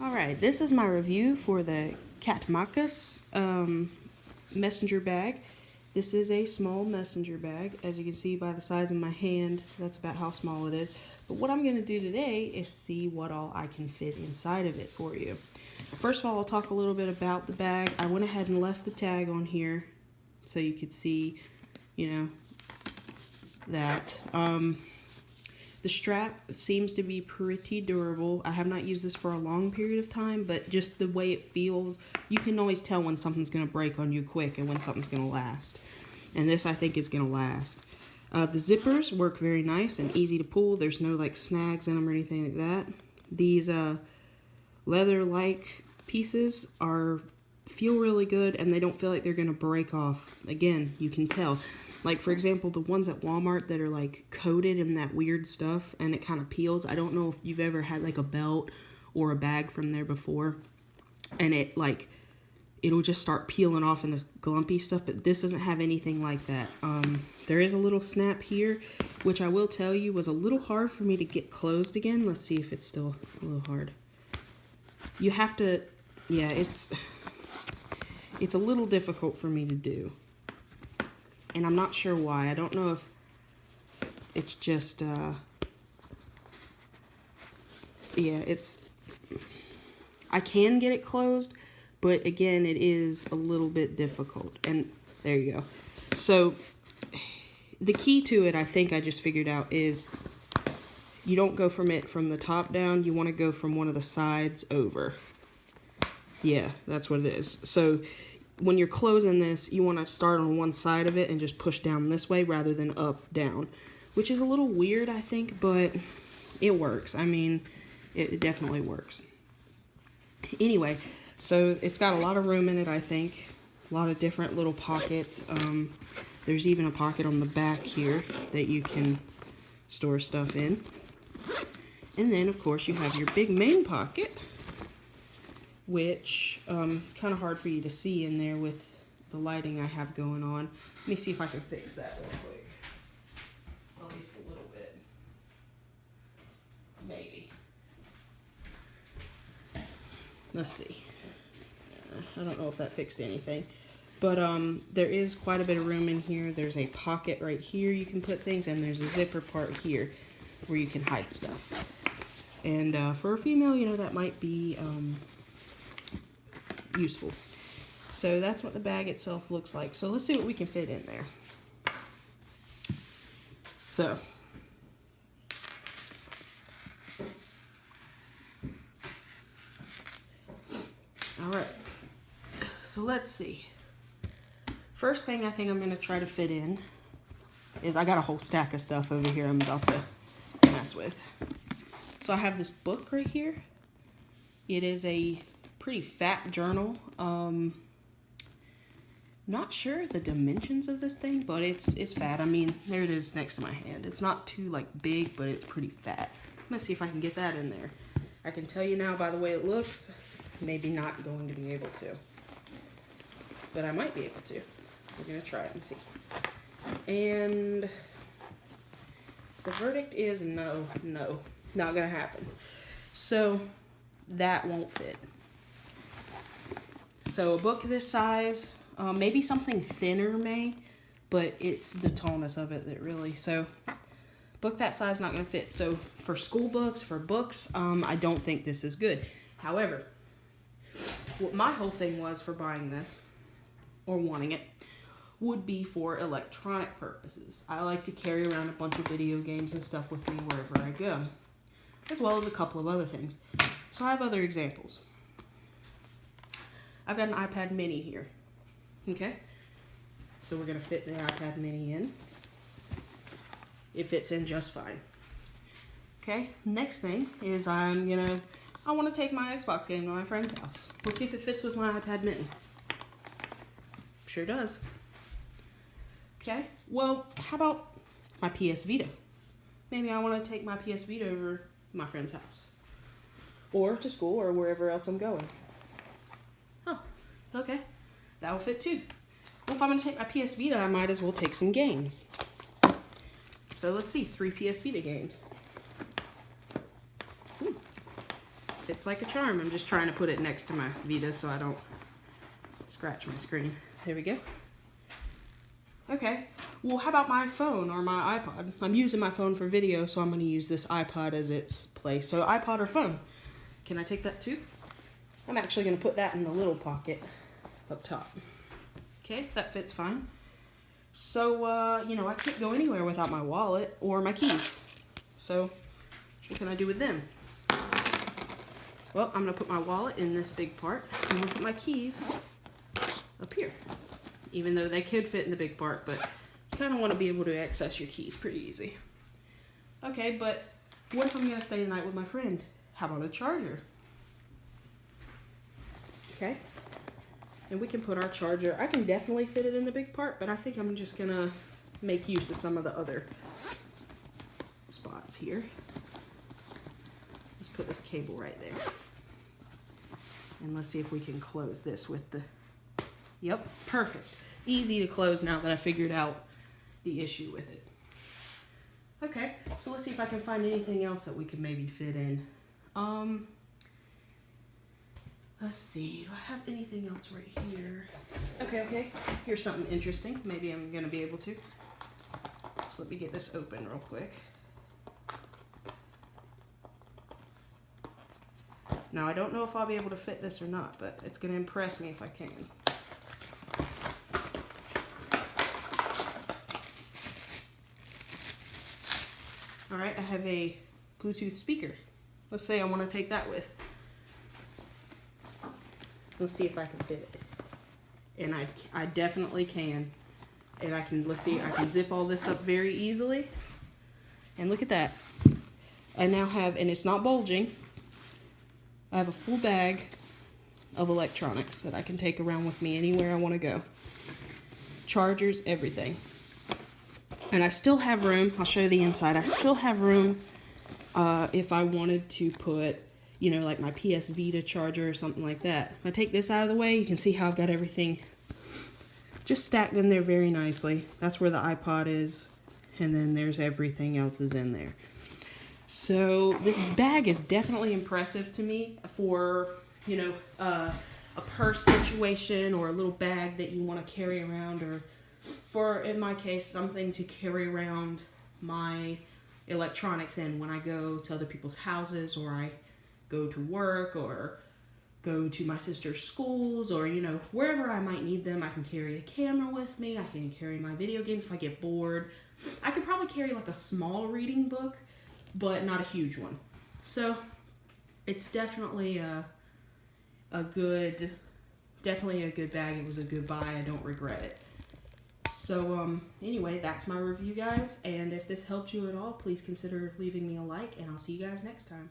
Alright, this is my review for the Catmacas messenger bag. This is a small messenger bag. As you can see by the size of my hand, that's about how small it is. But what I'm going to do today is see what all I can fit inside of it for you. First of all, I'll talk a little bit about the bag. I went ahead and left the tag on here so you could see, you know, that. The strap seems to be pretty durable. I have not used this for a long period of time, but just the way it feels, you can always tell when something's going to break on you quick and when something's going to last. And this, I think, is going to last. The zippers work very nice and easy to pull. There's no, like, snags in them or anything like that. These leather-like pieces feel really good, and they don't feel like they're going to break off. Again, you can tell. Like, for example, the ones at Walmart that are, like, coated in that weird stuff and it kind of peels. I don't know if you've ever had, like, a belt or a bag from there before. And it, like, it'll just start peeling off in this glumpy stuff. But this doesn't have anything like that. There is a little snap here, which I will tell you was a little hard for me to get closed again. Let's see if it's still a little hard. You have to, yeah, it's a little difficult for me to do. And I'm not sure why. I don't know if it's just, yeah, I can get it closed, but again, it is a little bit difficult. And there you go. So the key to it, I think I just figured out, is you don't go from the top down. You want to go from one of the sides over. Yeah, that's what it is. So when you're closing this, you want to start on one side of it and just push down this way rather than up, down. Which is a little weird, I think, but it works. I mean, it definitely works. Anyway, so it's got a lot of room in it, I think. A lot of different little pockets. There's even a pocket on the back here that you can store stuff in. And then, of course, you have your big main pocket, which it's kind of hard for you to see in there with the lighting I have going on. Let me see if I can fix that real quick. At least a little bit. Maybe. Let's see. I don't know if that fixed anything. But there is quite a bit of room in here. There's a pocket right here you can put things, and there's a zipper part here where you can hide stuff. And for a female, you know, that might be useful. So that's what the bag itself looks like. So let's see what we can fit in there. So all right, so let's see. First thing I think I'm going to try to fit in is, I got a whole stack of stuff over here I'm about to mess with. So I have this book right here. It is a pretty fat journal. Not sure the dimensions of this thing, but it's fat. I mean, there it is next to my hand. It's not too, like, big, but it's pretty fat. I'm gonna see if I can get that in there. I can tell you now by the way it looks, maybe not going to be able to, but I might be able to. We're gonna try it and see. And the verdict is no, not gonna happen. So that won't fit. So a book this size, maybe something thinner may, but it's the tallness of it that really, so book that size not going to fit. So for school books, for books, I don't think this is good. However, what my whole thing was for buying this, or wanting it, would be for electronic purposes. I like to carry around a bunch of video games and stuff with me wherever I go, as well as a couple of other things. So I have other examples. I've got an iPad mini here, okay? So we're gonna fit the iPad mini in. It fits in just fine. Okay, next thing is I wanna take my Xbox game to my friend's house. Let's see if it fits with my iPad mini. Sure does. Okay, well, how about my PS Vita? Maybe I wanna take my PS Vita over to my friend's house, or to school, or wherever else I'm going. Oh, okay, that will fit too. Well, if I'm gonna take my PS Vita, I might as well take some games. So let's see, 3 PS Vita games. fits like a charm. I'm just trying to put it next to my Vita so I don't scratch my screen. There we go. Okay, well, how about my phone or my iPod? I'm using my phone for video, so I'm going to use this iPod as its place. So iPod or phone? Can I take that too? I'm actually going to put that in the little pocket up top. Okay, that fits fine. So, you know, I can't go anywhere without my wallet or my keys. So, what can I do with them? Well, I'm going to put my wallet in this big part. I'm going to put my keys up here. Even though they could fit in the big part, but you kind of want to be able to access your keys pretty easy. Okay, but what if I'm going to stay the night with my friend? How about a charger? Okay, and we can put our charger. I can definitely fit it in the big part, but I think I'm just going to make use of some of the other spots here. Let's put this cable right there. And let's see if we can close this with the... Yep, perfect. Easy to close now that I figured out the issue with it. Okay, so let's see if I can find anything else that we could maybe fit in. Let's see, do I have anything else right here? Okay, here's something interesting. Maybe I'm gonna be able to. So let me get this open real quick. Now, I don't know if I'll be able to fit this or not, but it's gonna impress me if I can. All right, I have a Bluetooth speaker. Let's say I want to take that with. Let's see if I can fit it. And I definitely can. And I can, let's see, I can zip all this up very easily. And look at that. I now have, and it's not bulging, I have a full bag of electronics that I can take around with me anywhere I want to go. Chargers, everything. And I still have room, I'll show you the inside, I still have room if I wanted to put, you know, like my PS Vita charger or something like that. If I take this out of the way, you can see how I've got everything just stacked in there very nicely. That's where the iPod is, and then there's everything else is in there. So this bag is definitely impressive to me for, you know, a purse situation or a little bag that you want to carry around, or for, in my case, something to carry around my electronics in when I go to other people's houses, or I go to work, or go to my sister's schools, or, you know, wherever I might need them. I can carry a camera with me. I can carry my video games if I get bored. I could probably carry like a small reading book, but not a huge one. So it's definitely a good bag. It was a good buy. I don't regret it. So anyway, that's my review, guys. And if this helped you at all, please consider leaving me a like, and I'll see you guys next time.